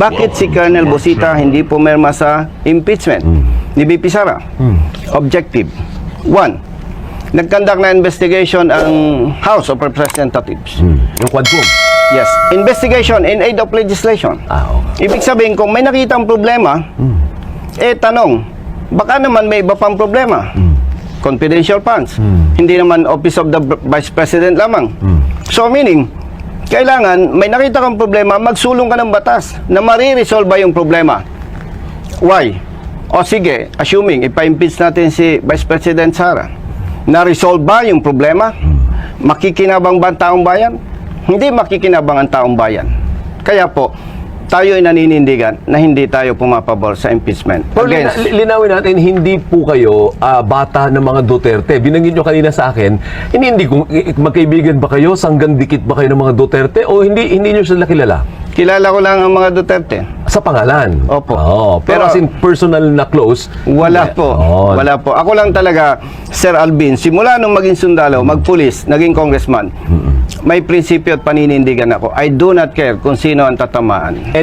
Bakit si Colonel Busita hindi pumirma sa impeachment ni VP Sara? Objective. One, nagkandak na investigation ang House of Representatives. Yung quadcom. Yes, investigation in aid of legislation. Okay. Ibig sabihin, kung may nakitang problema, tanong, baka naman may iba pang problema. Confidential funds. Hindi naman Office of the Vice President lamang. So meaning, kailangan may nakita kang problema, magsulong ka ng batas na mariresolve yung problema. Why? O sige, assuming ipa-impeach natin si Vice President Sara, na-resolve ba yung problema? Makikinabang ba ang taong bayan? Hindi makikinabang ang taong bayan. Kaya po, tayo ay naninindigan na hindi tayo pumapabor sa impeachment. Pero linawin natin, hindi po kayo bata ng mga Duterte. Binanggit nyo kanina sa akin, hindi kung magkaibigan ba kayo, sanggang dikit ba kayo ng mga Duterte, o hindi nyo sila kilala? Kilala ko lang ang mga Duterte. Sa pangalan? Opo. Pero as in personal na close? Wala po. Wala po. Ako lang talaga, Sir Alvin, simula nung maging sundalo, magpulis, naging congressman, may prinsipyo at paninindigan ako. I do not care kung sino ang tatamaan.